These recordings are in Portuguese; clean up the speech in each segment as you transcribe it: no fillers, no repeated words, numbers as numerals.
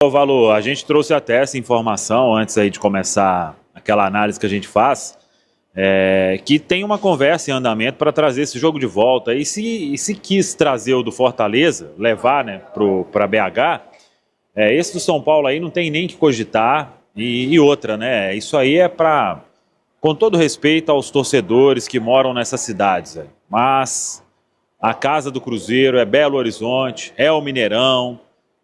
Ô, Valor, a gente trouxe até essa informação antes aí de começar aquela análise que a gente faz, que tem uma conversa em andamento para trazer esse jogo de volta. E se quis trazer o do Fortaleza, levar, né, para BH, esse do São Paulo aí não tem nem que cogitar. E outra, né? Isso aí é para, com todo respeito aos torcedores que moram nessas cidades, mas a casa do Cruzeiro é Belo Horizonte, é o Mineirão.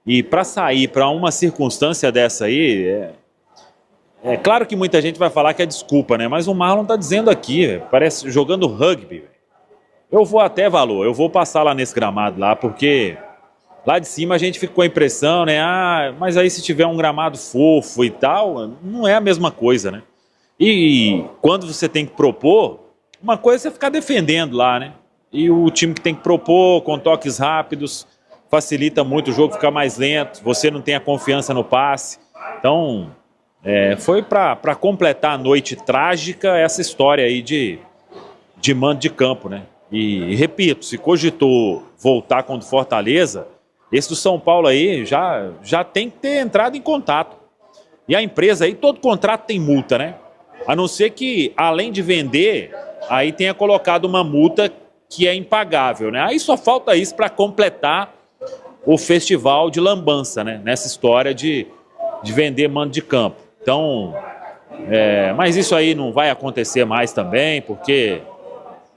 E para sair para uma circunstância dessa aí, é claro que muita gente vai falar que é desculpa, né? Mas o Marlon tá dizendo aqui, parece jogando rugby. Eu vou até, Valor, eu vou passar lá nesse gramado lá, porque lá de cima a gente fica com a impressão, né? Ah, mas aí se tiver um gramado fofo e tal, não é a mesma coisa, né? E quando você tem que propor, uma coisa é você ficar defendendo lá, né? E o time que tem que propor com toques rápidos facilita muito o jogo, fica mais lento, você não tem a confiança no passe. Então, foi para completar a noite trágica essa história aí de mando de campo, né? E repito, se cogitou voltar contra o Fortaleza, esse do São Paulo aí já tem que ter entrado em contato. E a empresa aí, todo contrato tem multa, né? A não ser que, além de vender, aí tenha colocado uma multa que é impagável, né? Aí só falta isso para completar o festival de lambança, né? Nessa história de vender mando de campo. Então, mas isso aí não vai acontecer mais também, porque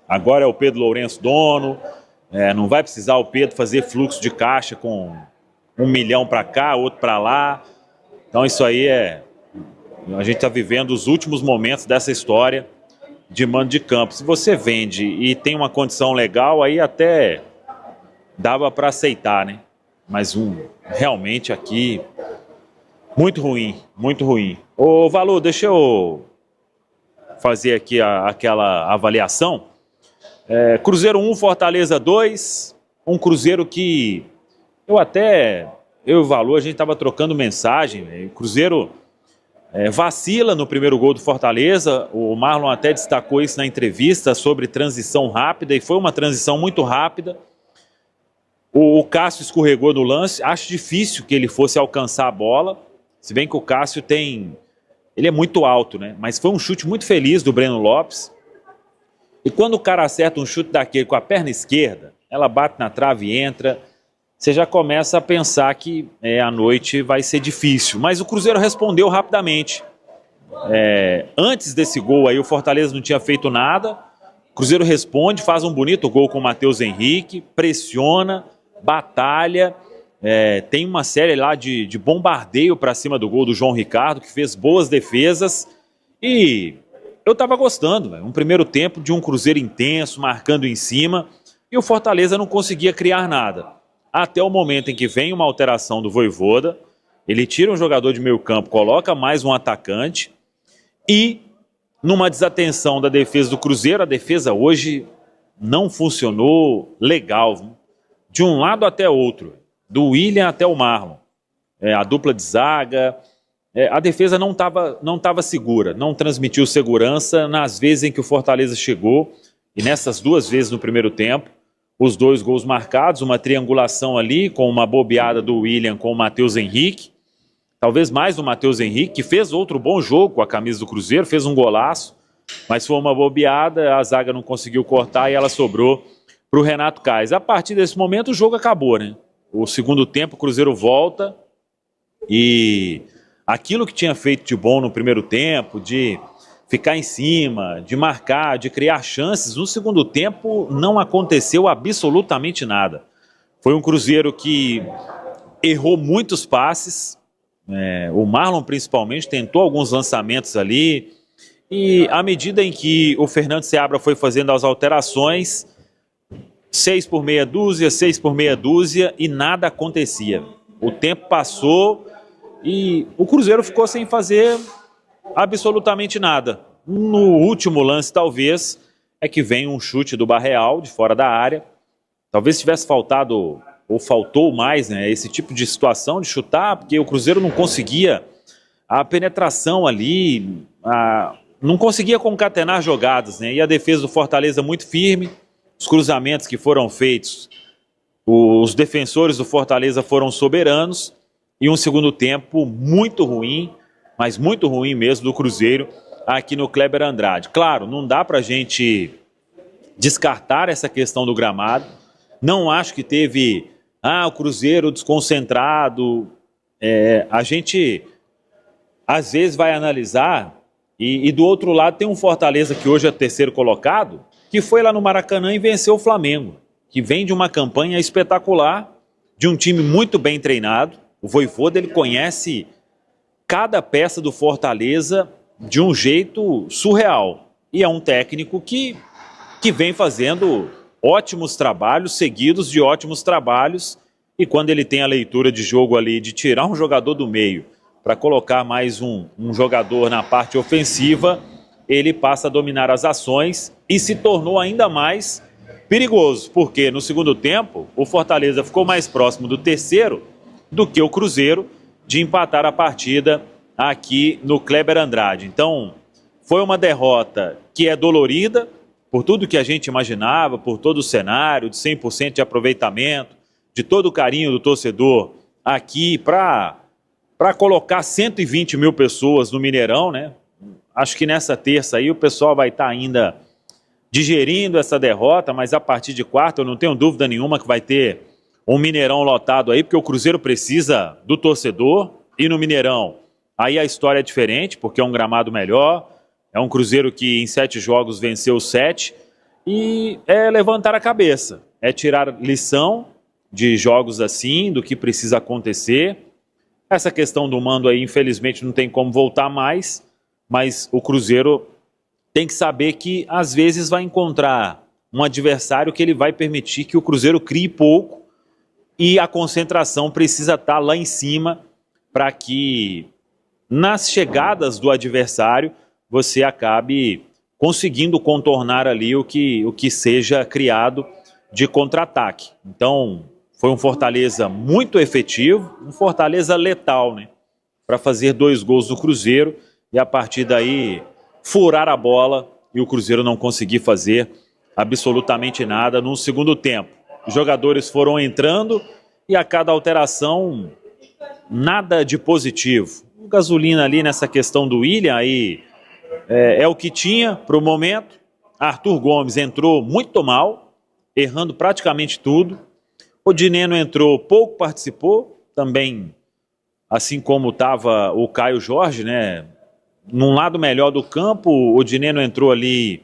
agora é o Pedro Lourenço dono, não vai precisar o Pedro fazer fluxo de caixa com 1 milhão para cá, outro para lá. Então isso aí a gente está vivendo os últimos momentos dessa história de mando de campo. Se você vende e tem uma condição legal, aí até dava para aceitar, né? Mas realmente aqui, muito ruim, muito ruim. Ô, Valor, deixa eu fazer aqui aquela avaliação. Cruzeiro 1, Fortaleza 2, um Cruzeiro que eu e o Valor, a gente estava trocando mensagem. O Cruzeiro vacila no primeiro gol do Fortaleza, o Marlon até destacou isso na entrevista sobre transição rápida, e foi uma transição muito rápida. O Cássio escorregou no lance, acho difícil que ele fosse alcançar a bola, se bem que o Cássio ele é muito alto, né? Mas foi um chute muito feliz do Breno Lopes. E quando o cara acerta um chute daquele com a perna esquerda, ela bate na trave e entra, você já começa a pensar que a noite vai ser difícil. Mas o Cruzeiro respondeu rapidamente. Antes desse gol aí, o Fortaleza não tinha feito nada. O Cruzeiro responde, faz um bonito gol com o Matheus Henrique, pressiona, batalha, tem uma série lá de bombardeio para cima do gol do João Ricardo, que fez boas defesas, e eu estava gostando, um primeiro tempo de um Cruzeiro intenso, marcando em cima, e o Fortaleza não conseguia criar nada, até o momento em que vem uma alteração do Vojvoda, ele tira um jogador de meio campo, coloca mais um atacante, e numa desatenção da defesa do Cruzeiro, a defesa hoje não funcionou legal, de um lado até outro, do William até o Marlon, a dupla de zaga, a defesa não tava segura, não transmitiu segurança nas vezes em que o Fortaleza chegou, e nessas duas vezes no primeiro tempo, os 2 gols marcados, uma triangulação ali, com uma bobeada do William com o Matheus Henrique, talvez mais do Matheus Henrique, que fez outro bom jogo com a camisa do Cruzeiro, fez um golaço, mas foi uma bobeada, a zaga não conseguiu cortar e ela sobrou para o Renato Kais. A partir desse momento o jogo acabou, né? O segundo tempo o Cruzeiro volta e aquilo que tinha feito de bom no primeiro tempo, de ficar em cima, de marcar, de criar chances, no segundo tempo não aconteceu absolutamente nada. Foi um Cruzeiro que errou muitos passes, o Marlon principalmente tentou alguns lançamentos ali, e à medida em que o Fernando Seabra foi fazendo as alterações, 6 por meia dúzia, 6 por meia dúzia, e nada acontecia. O tempo passou e o Cruzeiro ficou sem fazer absolutamente nada. No último lance, talvez, é que vem um chute do Barreal, de fora da área. Talvez tivesse faltado, ou faltou mais, né, esse tipo de situação de chutar, porque o Cruzeiro não conseguia a penetração ali, não conseguia concatenar jogadas, né, e a defesa do Fortaleza muito firme. Os cruzamentos que foram feitos, os defensores do Fortaleza foram soberanos, e um segundo tempo muito ruim, mas muito ruim mesmo do Cruzeiro aqui no Kleber Andrade. Claro, não dá para a gente descartar essa questão do gramado. Não acho que teve o Cruzeiro desconcentrado. A gente às vezes vai analisar e do outro lado tem um Fortaleza que hoje é terceiro colocado, que foi lá no Maracanã e venceu o Flamengo, que vem de uma campanha espetacular, de um time muito bem treinado. O Vojvoda, ele conhece cada peça do Fortaleza de um jeito surreal. E é um técnico que vem fazendo ótimos trabalhos, seguidos de ótimos trabalhos. E quando ele tem a leitura de jogo ali, de tirar um jogador do meio para colocar mais um jogador na parte ofensiva, ele passa a dominar as ações e se tornou ainda mais perigoso, porque no segundo tempo o Fortaleza ficou mais próximo do terceiro do que o Cruzeiro de empatar a partida aqui no Kleber Andrade. Então foi uma derrota que é dolorida por tudo que a gente imaginava, por todo o cenário de 100% de aproveitamento, de todo o carinho do torcedor aqui para colocar 120 mil pessoas no Mineirão, né? Acho que nessa terça aí o pessoal vai estar ainda digerindo essa derrota, mas a partir de quarta eu não tenho dúvida nenhuma que vai ter um Mineirão lotado aí, porque o Cruzeiro precisa do torcedor, e no Mineirão aí a história é diferente, porque é um gramado melhor, é um Cruzeiro que em 7 jogos venceu 7, e é levantar a cabeça, é tirar lição de jogos assim, do que precisa acontecer. Essa questão do mando aí, infelizmente, não tem como voltar mais, mas o Cruzeiro tem que saber que às vezes vai encontrar um adversário que ele vai permitir que o Cruzeiro crie pouco e a concentração precisa estar lá em cima para que nas chegadas do adversário você acabe conseguindo contornar ali o que seja criado de contra-ataque. Então foi um Fortaleza muito efetivo, um Fortaleza letal, né, para fazer 2 gols do Cruzeiro e a partir daí furar a bola e o Cruzeiro não conseguir fazer absolutamente nada no segundo tempo. Os jogadores foram entrando e a cada alteração nada de positivo. O Gasolina ali nessa questão do William aí é o que tinha para o momento. Arthur Gomes entrou muito mal, errando praticamente tudo. O Dineno entrou, pouco participou, também assim como estava o Caio Jorge, né? Num lado melhor do campo, o Dineno entrou ali,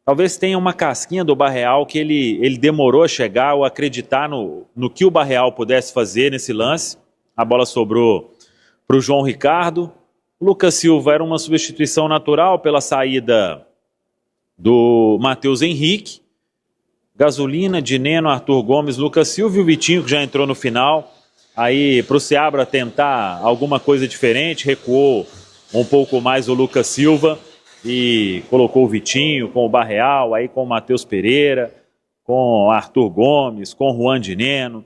talvez tenha uma casquinha do Barreal que ele demorou a chegar ou acreditar no que o Barreal pudesse fazer nesse lance. A bola sobrou para o João Ricardo. O Lucas Silva era uma substituição natural pela saída do Matheus Henrique. Gasolina, Dineno, Arthur Gomes, Lucas Silva e o Vitinho, que já entrou no final. Aí para o Seabra tentar alguma coisa diferente, recuou um pouco mais o Lucas Silva e colocou o Vitinho com o Barreal, aí com o Matheus Pereira, com o Arthur Gomes, com o Juan Dineno.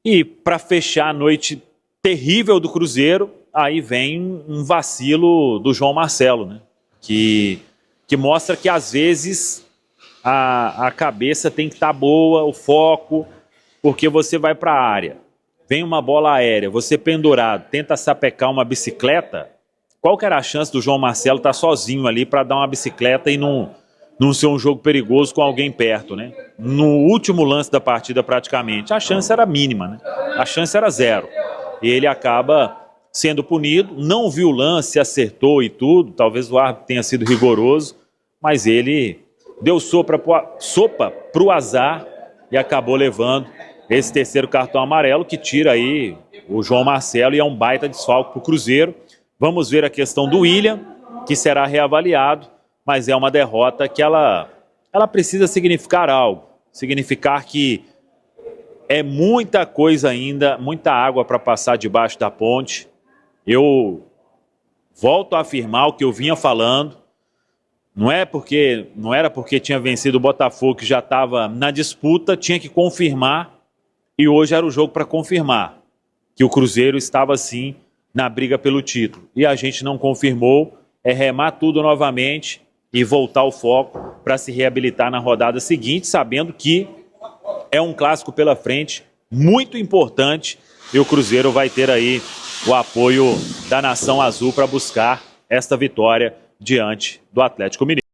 E para fechar a noite terrível do Cruzeiro, aí vem um vacilo do João Marcelo, né? Que mostra que às vezes a cabeça tem que estar boa, o foco, porque você vai para a área, vem uma bola aérea, você pendurado, tenta sapecar uma bicicleta. Qual que era a chance do João Marcelo estar sozinho ali para dar uma bicicleta e não ser um jogo perigoso com alguém perto, né? No último lance da partida praticamente, a chance era mínima, né? A chance era 0. E ele acaba sendo punido, não viu o lance, acertou e tudo, talvez o árbitro tenha sido rigoroso, mas ele deu sopa para o azar e acabou levando esse terceiro cartão amarelo que tira aí o João Marcelo e é um baita desfalque para o Cruzeiro. Vamos ver a questão do William, que será reavaliado, mas é uma derrota que ela precisa significar algo. Significar que é muita coisa ainda, muita água para passar debaixo da ponte. Eu volto a afirmar o que eu vinha falando. Não era porque tinha vencido o Botafogo, que já estava na disputa, tinha que confirmar, e hoje era o jogo para confirmar que o Cruzeiro estava sim na briga pelo título. E a gente não confirmou, é remar tudo novamente e voltar o foco para se reabilitar na rodada seguinte, sabendo que é um clássico pela frente muito importante e o Cruzeiro vai ter aí o apoio da Nação Azul para buscar esta vitória diante do Atlético Mineiro.